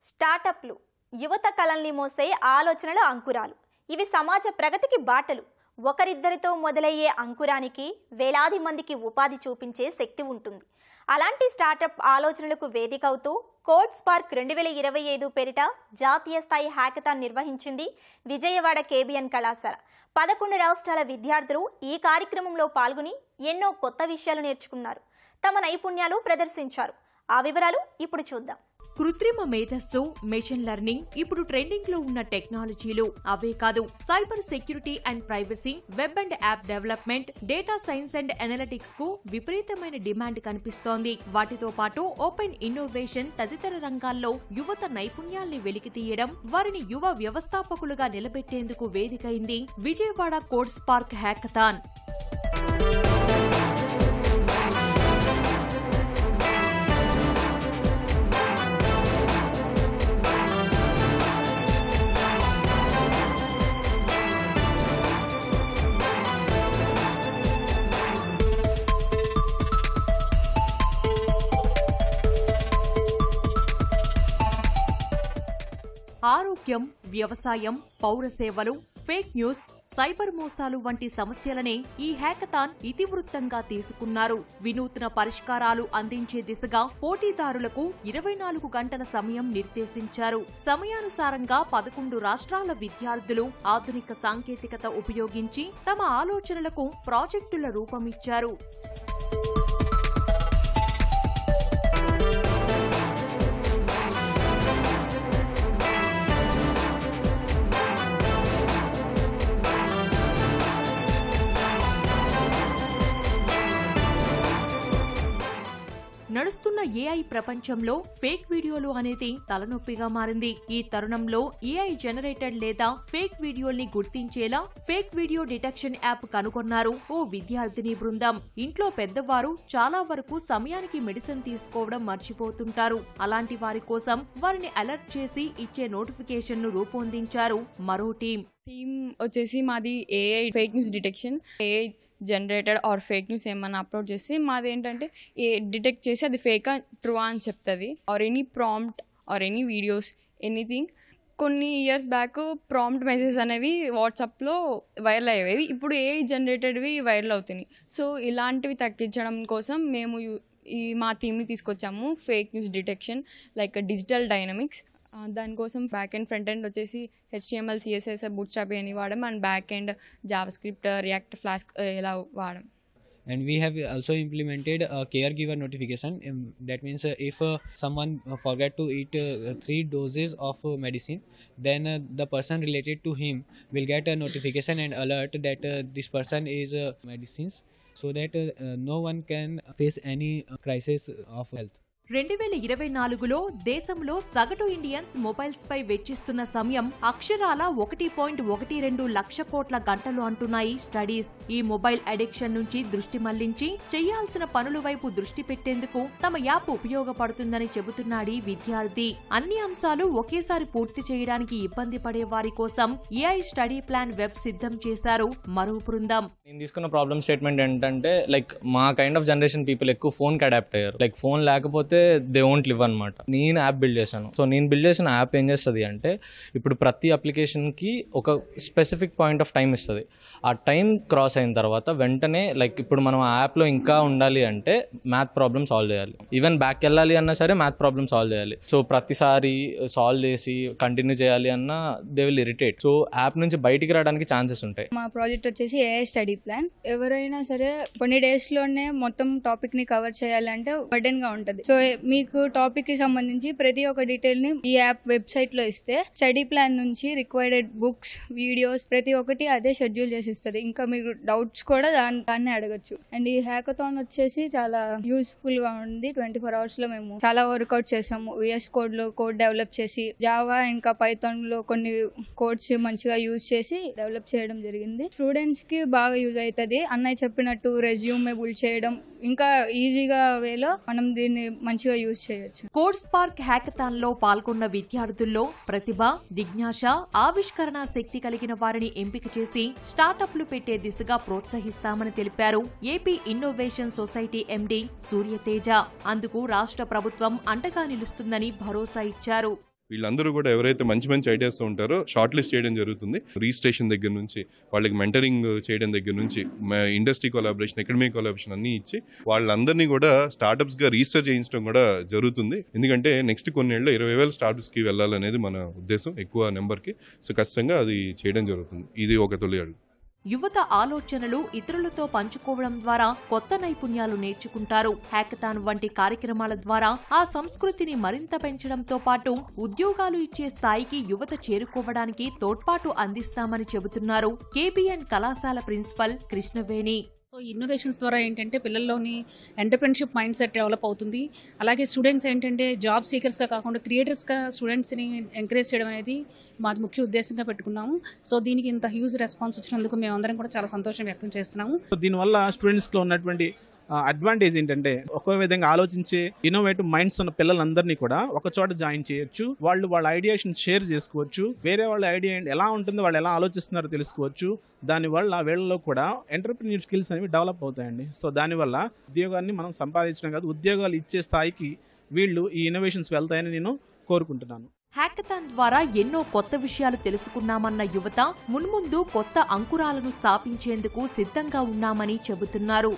స్టార్టప్లు యువత కళల్ని మోసే ఆలోచనల అంకురాలు. ఇవి సమాజ ప్రగతికి బాటలు. ఒకరిద్దరితో మొదలయ్యే అంకురానికి వేలాది మందికి ఉపాధి చూపించే శక్తి ఉంటుంది. అలాంటి స్టార్టప్ ఆలోచనలకు వేదిక అవుతూ కోడ్ స్పార్క్ 2025 పేరిట జాతీయ స్థాయి హ్యాకథాన్ నిర్వహించింది విజయవాడ కేబిఎన్ కళాశాల. 11 రాష్ట్రాల విద్యార్థులు ఈ కార్యక్రమంలో పాల్గొని ఎన్నో కొత్త విషయాలు నేర్చుకున్నారు, తమ నైపుణ్యాలు ప్రదర్శించారు. ఆ వివరాలు ఇప్పుడు చూద్దాం. కృత్రిమ మేధస్సు, మెషిన్ లెర్నింగ్ ఇప్పుడు ట్రెండింగ్ లో ఉన్న టెక్నాలజీలు. అవే కాదు, cyber security and privacy, web and app development, data science and analytics కు విపరీతమైన డిమాండ్ కనిపిస్తోంది. వాటితో పాటు ఓపెన్ ఇన్నోవేషన్ తదితర రంగాల్లో యువత నైపుణ్యాల్ని వెలికితీయడం, వారిని యువ వ్యవస్థాపకులుగా నిలబెట్టేందుకు వేదికైంది విజయవాడ కోడ్ స్పార్క్ హ్యాకథాన్. ఆరోగ్యం, వ్యవసాయం, పౌర సేవలు, ఫేక్ న్యూస్, సైబర్ మోసాలు వంటి సమస్యలనే ఈ హ్యాకథాన్ ఇతివృత్తంగా తీసుకున్నారు. వినూత్న పరిష్కారాలు అందించే దిశగా పోటీదారులకు 24 గంటల సమయం నిర్దేశించారు. సమయానుసారంగా 11 రాష్ట్రాల విద్యార్థులు ఆధునిక సాంకేతికత ఉపయోగించి తమ ఆలోచనలకు ప్రాజెక్టుల రూపమిచ్చారు. నడుస్తున్న ఏఐ ప్రపంచంలో ఫేక్ వీడియోలు అనేది తలనొప్పిగా మారింది. ఈ తరుణంలో ఏఐ జనరేటెడ్ లేదా ఫేక్ వీడియోల్ని గుర్తించేలా ఫేక్ వీడియో డిటెక్షన్ యాప్ కనుగొన్నారు ఓ విద్యార్థిని బృందం. ఇంట్లో పెద్దవారు చాలా వరకు సమయానికి మెడిసిన్ తీసుకోవడం మర్చిపోతుంటారు. అలాంటి వారి కోసం వారిని అలర్ట్ చేసి ఇచ్చే నోటిఫికేషన్ ను రూపొందించారు మరో టీం వచ్చేసి మాది AI fake news detection. AI generated or fake news ఏమన్నా అప్లోడ్ చేసి మాది ఏంటంటే డిటెక్ట్ చేసి అది ఫేకా ట్రూవా అని చెప్తుంది. Or any prompt or any videos anything. కొన్ని ఇయర్స్ బ్యాక్ ప్రాంప్ట్ మెసేజ్ అనేవి వాట్సాప్లో వైరల్ అయ్యేవి, ఇప్పుడు ఏఐ జనరేటెడ్వి వైరల్ అవుతున్నాయి. సో ఇలాంటివి తగ్గించడం కోసం మేము మా టీమ్ని తీసుకొచ్చాము. Fake news detection like digital dynamics. దానికోసం బ్యాక్ అండ్ ఫ్రంట్ ఎండ్ వచ్చేసి HTML, CSS, బూట్స్ట్రాప్ అని వాడడం, and back end JavaScript, react, flask ఇలా వాడడం. And we have also implemented a caregiver notification. That means if someone forget to eat 3 doses of medicine, then the person related to him will get a notification and alert that this person is medicines, so that no one can face any crisis of health. 2024లో దేశంలో సగటు Indians mobiles పై వెచ్చిస్తున్న సమయం అక్షరాల 1.12 లక్ష కోట్ల గంటలు అంటున్నాయి studies. ఈ mobile addiction నుంచి దృష్టి మళ్లించి చేయాల్సిన పనుల వైపు దృష్టి పెట్టేందుకు తమ యాప్ ఉపయోగపడుతుందని చెబుతున్నాడు విద్యార్థి. అన్ని అంశాలు ఒకేసారి పూర్తి చేయడానికి ఇబ్బంది పడే వారి కోసం ఏఐ స్టడీ ప్లాన్ వెబ్ సిద్ధం చేశారు మరో బృందం. నేను తీసుకున్న ప్రాబ్లమ్ స్టేట్మెంట్ ఏంటంటే లైక్ మా కైండ్ ఆఫ్ జనరేషన్ పీపుల్ ఎక్కువ ఫోన్ కి అడాప్ట్ అయ్యారు. లైక్ ఫోన్ లేకపోతే దే వోంట్ లివ్ అనమాట. నేను యాప్ బిల్డ్ చేశాను. సో నేను బిల్డ్ చేసిన యాప్ ఏం చేస్తుంది అంటే ఇప్పుడు ప్రతి అప్లికేషన్కి ఒక స్పెసిఫిక్ పాయింట్ ఆఫ్ టైం ఇస్తుంది. ఆ టైం క్రాస్ అయిన తర్వాత వెంటనే లైక్ ఇప్పుడు మనం ఆ యాప్లో ఇంకా ఉండాలి అంటే మ్యాథ్ ప్రాబ్లమ్ సాల్వ్ చేయాలి. ఈవెన్ బ్యాక్ వెళ్ళాలి అన్నా సరే మ్యాథ్ ప్రాబ్లమ్ సాల్వ్ చేయాలి. సో ప్రతిసారి సాల్వ్ చేసి కంటిన్యూ చేయాలి అన్నా they will irritate. So app నుంచి బయటికి రావడానికి ఛాన్సెస్ ఉంటాయి. మా ప్రాజెక్ట్ వచ్చేసి ఏఐ స్టడీ ప్లాన్. ఎవరైనా సరే కొన్ని డేస్లోనే మొత్తం టాపిక్ని కవర్ చేయాలంటే బర్డెన్గా ఉంటుంది. సో మీకు టాపిక్ కి సంబంధించి ప్రతి ఒక్క డీటెయిల్ ని ఈ యాప్ వెబ్సైట్ లో ఇస్తే స్టడీ ప్లాన్ నుంచి రిక్వైర్డ్ బుక్స్, వీడియోస్ ప్రతి ఒక్కటి అదే షెడ్యూల్ చేసి ఇస్తుంది. ఇంకా మీకు డౌట్స్ కూడా దాన్ని అడగచ్చు. అండ్ ఈ హ్యాకథాన్ వచ్చేసి చాలా యూస్ఫుల్ గా ఉంది. 24 hours లో మేము చాలా వర్కౌట్ చేసాము. VS కోడ్ లో కోడ్ డెవలప్ చేసి, జావా ఇంకా పైథాన్ లో కొన్ని కోడ్స్ మంచిగా యూజ్ చేసి డెవలప్ చేయడం జరిగింది. స్టూడెంట్స్ కి బాగా యూజ్ అవుతుంది. అన్నయ్య చెప్పినట్టు రెజ్యూమే బిల్డ్ చేయడం ఇంకా ఈజీగా వేలో మనం దీన్ని మంచిగా యూజ్ చేయొచ్చు. కోడ్ స్పార్క్ హ్యాకథాన్ లో పాల్గొన్న విద్యార్థుల్లో ప్రతిభ, జిజ్ఞాస, ఆవిష్కరణ శక్తి కలిగిన వారిని ఎంపిక చేసి స్టార్టప్లు పెట్టే దిశగా ప్రోత్సహిస్తామని తెలిపారు AP innovation society MD Surya Teja. అందుకు రాష్ట్ర ప్రభుత్వం అండగా నిలుస్తుందని భరోసా ఇచ్చారు. వీళ్ళందరూ కూడా ఎవరైతే మంచి మంచి ఐడియాస్ ఉంటారో షార్ట్ లిస్ట్ చేయడం జరుగుతుంది. రిజిస్ట్రేషన్ దగ్గర నుంచి వాళ్ళకి మెంటరింగ్ చేయడం దగ్గర నుంచి ఇండస్ట్రీ కొలాబరేషన్, అకాడమిక్ కొలాబరేషన్ అన్ని ఇచ్చి వాళ్ళందరినీ కూడా స్టార్టప్స్ గా రిజిస్టర్ చేయించడం కూడా జరుగుతుంది. ఎందుకంటే నెక్స్ట్ కొన్నేళ్ళు 20,000 స్టార్టప్స్ కి వెళ్ళాలనేది మన ఉద్దేశం, ఎక్కువ నెంబర్కి. సో ఖచ్చితంగా అది చేయడం జరుగుతుంది. ఇది ఒక తొలి అడుగు. యువత ఆలోచనలు ఇతరులతో పంచుకోవడం ద్వారా కొత్త నైపుణ్యాలు నేర్చుకుంటారు. హ్యాకథాన్ వంటి కార్యక్రమాల ద్వారా ఆ సంస్కృతిని మరింత పెంచడంతో పాటు ఉద్యోగాలు ఇచ్చే స్థాయికి యువత చేరుకోవడానికి తోడ్పాటు అందిస్తామని చెబుతున్నారు కేబిఎన్ కళాశాల ప్రిన్సిపల్ కృష్ణవేణి. సో ఇన్నోవేషన్స్ ద్వారా ఏంటంటే పిల్లల్లోని ఎంటర్‌ప్రెన్యూర్‌షిప్ మైండ్ సెట్ డెవలప్ అవుతుంది. అలాగే స్టూడెంట్స్ ఏంటంటే జాబ్ సీకర్స్గా కాకుండా క్రియేటర్స్గా స్టూడెంట్స్ని ఎంకరేజ్ చేయడం అనేది మాది ముఖ్య ఉద్దేశంగా పెట్టుకున్నాము. సో దీనికి ఇంత హ్యూజ్ రెస్పాన్స్ వచ్చినందుకు మేమందరం కూడా చాలా సంతోషం వ్యక్తం చేస్తున్నాము. దీనివల్ల స్టూడెంట్స్లో ఉన్నటువంటి అడ్వాంటేజ్ ఏంటంటే ఒక్కో విధంగా ఆలోచించే ఇన్నోవేటివ్ మైండ్స్ ఉన్న పిల్లలందరినీ కూడా ఒక చోట జాయిన్ చేయొచ్చు. వాళ్ళ ఐడియాషన్ షేర్ చేసుకోవచ్చు. వేరే వాళ్ళ ఐడియా ఎలా ఉంటుందో, వాళ్ళు ఎలా ఆలోచిస్తున్నారో తెలుసుకోవచ్చు. దానివల్ల వీళ్ళలో కూడా ఎంటర్‌ప్రెన్యూర్ స్కిల్స్ అనేవి డెవలప్ అవుతాయండి. సో దానివల్ల ఉద్యోగాన్ని మనం సంపాదించడం కాదు, ఉద్యోగాలు ఇచ్చే స్థాయికి వీళ్ళు ఈ ఇన్నోవేషన్స్ వెళ్తాయని నేను కోరుకుంటున్నాను. హ్యాకథాన్ ద్వారా ఎన్నో కొత్త విషయాలు తెలుసుకున్నామన్న యువత మున్ముందు కొత్త అంకురాలను స్థాపించేందుకు సిద్ధంగా ఉన్నామని చెబుతున్నారు.